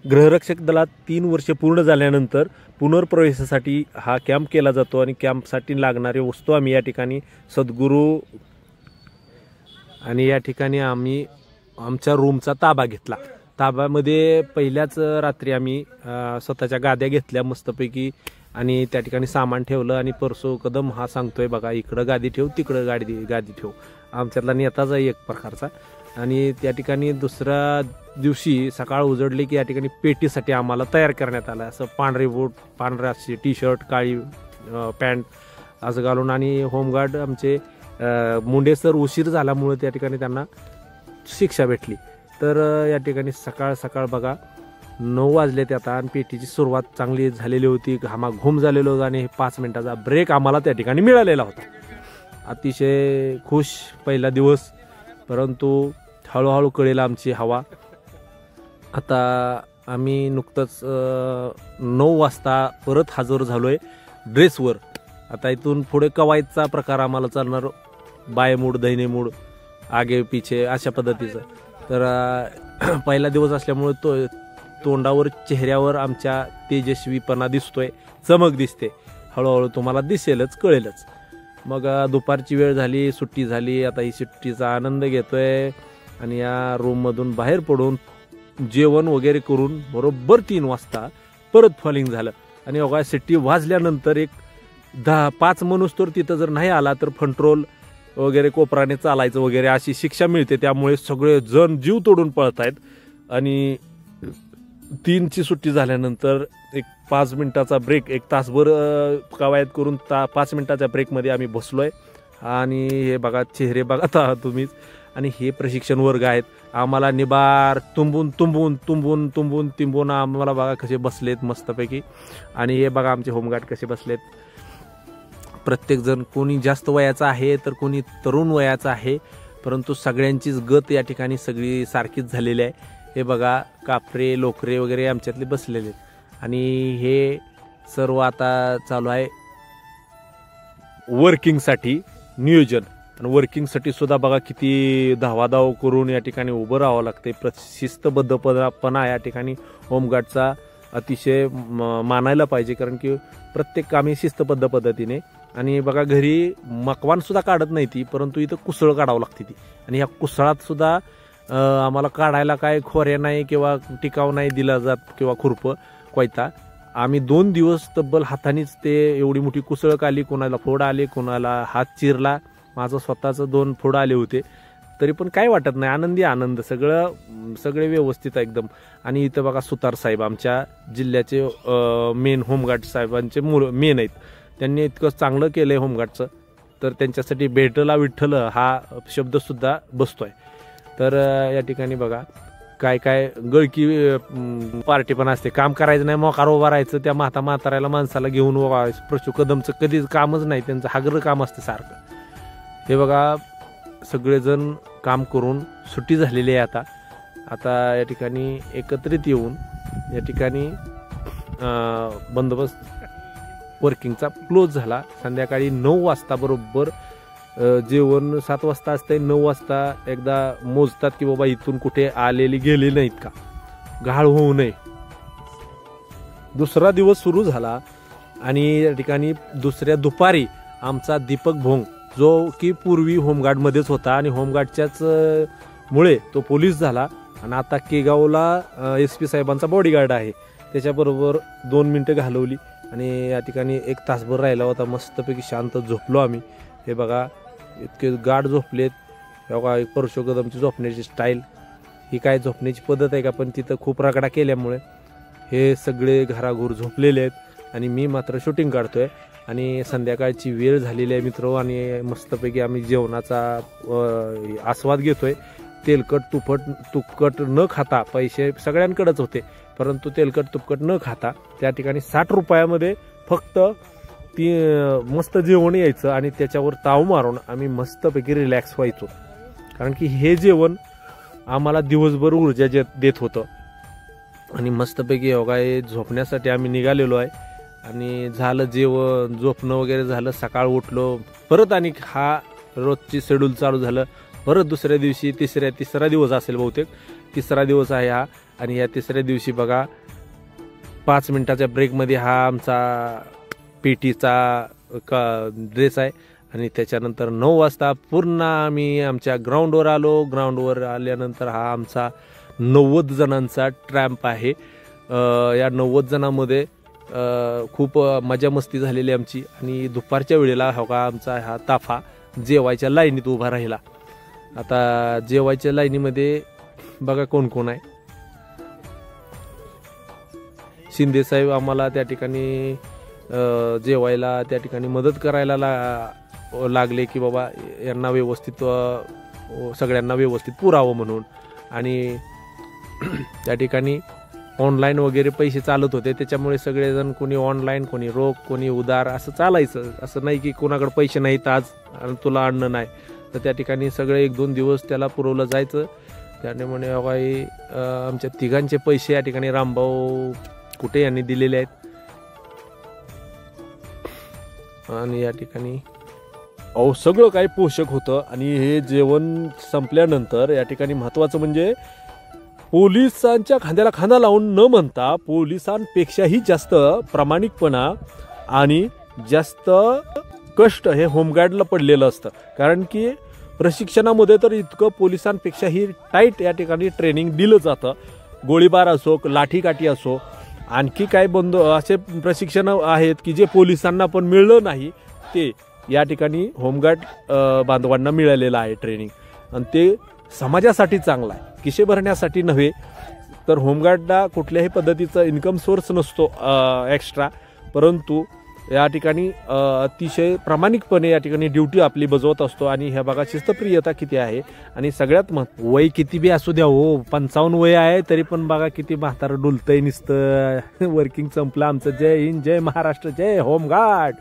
गृहरक्षक दलात 3 वर्षे पूर्ण झाल्यानंतर पुनर्प्रवेशासाठी हा कॅम्प केला जातो आणि कॅम्पसाठी लागणारे वस्तू आम्ही या ठिकाणी सद्गुरू आणि या ठिकाणी आम्ही आमच्या रूमचा ताबा घेतला। ताब्यामध्ये पहिल्याच रात्री आम्ही स्वतःच्या गाद्या घेतल्या मस्तपैकी आणि त्या ठिकाणी सामान ठेवलं आणि परसो कदम हा सांगतोय बघा इकडं गादी ठेव तिकडं गादी ठेव, आमच्यातला नेताच आहे एक प्रकारचा। आणि त्या ठिकाणी दुसऱ्या दिवशी सकाळ उजडली की या ठिकाणी पेटीसाठी आम्हाला तयार करण्यात आलं, असं पांढरे बूट पांढरा टी शर्ट काळी पॅन्ट असं घालून। आणि होमगार्ड आमचे मुंडे सर उशीर झाल्यामुळे त्या ठिकाणी त्यांना शिक्षा भेटली। तर या ठिकाणी सकाळ सकाळ बघा 9 वाजले ते आता आणि पेटीची सुरुवात चांगली झालेली होती, घामाघूम झालेलो होतं आणि 5 मिनिटाचा ब्रेक आम्हाला त्या ठिकाणी मिळालेला होता। अतिशय खुश पहिला दिवस, परंतु हळूहळू कळेल आमची हवा। आता आम्ही नुकतंच 9 वाजता परत हजर झालोय ड्रेसवर। आता इथून पुढे कवायतचा प्रकार आम्हाला चालणार, बाय मूड दहिने मूड आगे पिछे अशा पद्धतीचं। तर पहिला दिवस असल्यामुळे तोंडावर चेहऱ्यावर आमच्या तेजस्वीपणा दिसतोय, चमक दिसते, हळूहळू तुम्हाला दिसेलच कळेलच। मग दुपारची वेळ झाली, सुट्टी झाली, आता ही सुट्टीचा आनंद घेतोय आणि या रूममधून बाहेर पडून जेवण वगैरे करून बरोबर 3 वाजता परत फॉलिंग झालं। आणि बघा सिटी वाजल्यानंतर एक 10-5 माणूस तर तिथं जर नाही आला तर फंट्रोल वगैरे कोपराने चालायचं वगैरे अशी शिक्षा मिळते, त्यामुळे सगळे जण जीव तोडून पळत आहेत। आणि 3ची सुट्टी झाल्यानंतर एक 5 मिनिटाचा ब्रेक, एक तासभर कवायत करून 5 मिनिटाच्या ब्रेकमध्ये आम्ही बसलोय। आणि हे बघा चेहरे बघा तुम्हीच, आणि हे प्रशिक्षण वर्ग आहेत, आम्हाला निबार तुंबून आम्हाला बघा कसे बसलेत मस्तपैकी। आणि हे बघा आमचे होमगार्ड कसे बसलेत, प्रत्येकजण कोणी जास्त वयाचा आहे तर कोणी तरुण वयाचा आहे, परंतु सगळ्यांचीच गत या ठिकाणी सगळी सारखीच झालेली आहे। हे बघा कापरे लोकरे वगैरे आमच्यातले बसलेले आहेत। आणि हे सर्व आता चालू आहे वर्किंगसाठी नियोजन, आणि वर्किंगसाठी सुद्धा बघा किती धावाधाव करून या ठिकाणी उभं राहावं लागते। शिस्तबद्धपणा या ठिकाणी होमगार्डचा अतिशय मानायला पाहिजे, कारण की प्रत्येक कामे शिस्तबद्ध पद्धतीने। आणि बघा घरी मकवान सुद्धा काढत नाही ती, परंतु इथं कुसळ काढावं लागते ती, आणि ह्या कुसळात सुद्धा आम्हाला काढायला काय खोऱ्या नाही किंवा टिकाव नाही दिला जात किंवा खुरपं कोयता। आम्ही 2 दिवस तब्बल हातानेच ते एवढी मोठी कुसळ काढली, कोणाला फोड आले कोणाला हात चिरला, माझं स्वतःचं 2 फोड आले होते, तरी पण काय वाटत नाही, आनंदी आनंद, सगळे व्यवस्थित एकदम। आणि इथं बघा सुतार साहेब आमच्या जिल्ह्याचे मेन होमगार्ड साहेबांचे मेन आहेत, त्यांनी इतकं चांगलं केलंय होमगार्डचं, तर त्यांच्यासाठी भेटला विठ्ठल हा शब्दसुद्धा बसतोय। तर या ठिकाणी बघा काय काय गळकी पार्टी पण असते, काम करायचं नाही मोकार उभा राहायचं, त्या म्हाताऱ्याला माणसाला घेऊन प्रशू कदमचं कधीच कामच नाही, त्यांचं हागरं काम असतं सारखं। हे बघा सगळेजण काम करून सुट्टी झालेली आहे आता या ठिकाणी एकत्रित येऊन या ठिकाणी बंदोबस्त वर्किंगचा क्लोज झाला। संध्याकाळी 9 वाजता बरोबर जेवण 7 वाजता असते, 9 वाजता एकदा मोजतात की बाबा इथून कुठे आलेली गेली नाहीत का, घाळ होऊ नये। दुसरा दिवस सुरू झाला आणि या ठिकाणी दुसऱ्या दुपारी आमचा दीपक भोंग, जो की पूर्वी होमगार्डमध्येच होता आणि होमगार्डच्याच मुळे तो पोलीस झाला आणि आता केगावला SP साहेबांचा बॉडीगार्ड आहे, त्याच्याबरोबर 2 मिनिटं घालवली आणि या ठिकाणी 1 तासभर राहिला होता। मस्तपैकी शांत झोपलो आम्ही। हे बघा इतके गाढ झोपलेत, बघा परशु कदमची झोपण्याची स्टाईल, ही काय झोपण्याची पद्धत आहे का, पण तिथं खूप रगडा केल्यामुळे हे सगळे घराघूर झोपलेले आहेत आणि मी मात्र शूटिंग काढतोय। आणि संध्याकाळची वेळ झालेली आहे मित्र, आणि मस्तपैकी आम्ही जेवणाचा आस्वाद घेतोय। तेलकट तुपकट न खाता, पैसे सगळ्यांकडेच होते, परंतु तेलकट तुपकट न खाता त्या ठिकाणी 60 रुपयामध्ये फक्त ती मस्त जेवण यायचं आणि त्याच्यावर ताव मारून आम्ही मस्तपैकी रिलॅक्स व्हायचो, कारण की हे जेवण आम्हाला दिवसभर ऊर्जा देत होतं। आणि मस्तपैकी योगा झोपण्यासाठी आम्ही निघालेलो आहे आणि झालं जेवण झोपणं वगैरे झालं, सकाळ उठलो परत आणि हा रोजची शेड्यूल चालू झालं। परत दुसऱ्या दिवशी तिसरा दिवस असेल बहुतेक, तिसरा दिवस आहे हा, आणि या तिसऱ्या दिवशी बघा 5 मिनिटाच्या ब्रेकमध्ये हा आमचा पेटीचा ड्रेस आहे आणि त्याच्यानंतर 9 वाजता पूर्ण आम्ही आमच्या ग्राउंडवर आलो. ग्राउंडवर आल्यानंतर हा आमचा 90 जणांचा ट्रॅम्प आहे. या 90 जणांमध्ये खूप मजा मस्ती झालेली आमची. आणि दुपारच्या वेळेला आमचा हा ताफा जेवायच्या लाईनीत उभा राहिला. आता जेवायच्या लाईनीमध्ये बघा कोण कोण आहे. शिंदे साहेब आम्हाला त्या ठिकाणी जेवायला त्या ठिकाणी मदत करायला लागले की बाबा यांना व्यवस्थित सगळ्यांना व्यवस्थित पुरावं म्हणून. आणि त्या ठिकाणी ऑनलाईन वगैरे पैसे चालत होते, त्याच्यामुळे सगळेजण कोणी ऑनलाईन, कोणी रोख, कोणी उधार असं चालायचं. असं नाही की कोणाकडे पैसे नाहीत आज आणि तुला अन्न नाही. तर त्या ठिकाणी सगळे 1-2 दिवस त्याला पुरवलं जायचं. त्यामुळे आमच्या तिघांचे पैसे या ठिकाणी रामभाऊ कुठे यांनी दिलेले आहेत. आणि या ठिकाणी सगळं काही पोषक होतं. आणि हे जेवण संपल्यानंतर या ठिकाणी महत्त्वाचं म्हणजे पोलिसांच्या खांद्याला खांदा लावून न म्हणता पोलिसांपेक्षाही जास्त प्रामाणिकपणा आणि जास्त कष्ट हे होमगार्डला पडलेलं असतं. कारण की प्रशिक्षणामध्ये तर इतकं पोलिसांपेक्षाही टाईट या ठिकाणी ट्रेनिंग दिलं जातं. गोळीबार असो, लाठीकाठी असो, आणखी काय असे प्रशिक्षण आहेत की जे पोलिसांना पण मिळलं नाही, ते या ठिकाणी होमगार्ड बांधवांना मिळालेलं आहे ट्रेनिंग. आणि ते समाजासाठी चांगलं आहे, खिशे भरण्यासाठी नव्हे. तर होमगार्डला कुठल्याही पद्धतीचा इन्कम सोर्स नसतो एक्स्ट्रा, परंतु या ठिकाणी अतिशय प्रामाणिकपणे या ठिकाणी ड्युटी आपली बजावत असतो. आणि ह्या बघा शिस्तप्रियता किती आहे. आणि सगळ्यात वय किती बी असू द्या हो, 55 वय आहे तरी पण बघा किती म्हातारं डुलतंय नुसतं. वर्किंग संपलं आमचं. जय हिंद, जय महाराष्ट्र, जय होमगार्ड.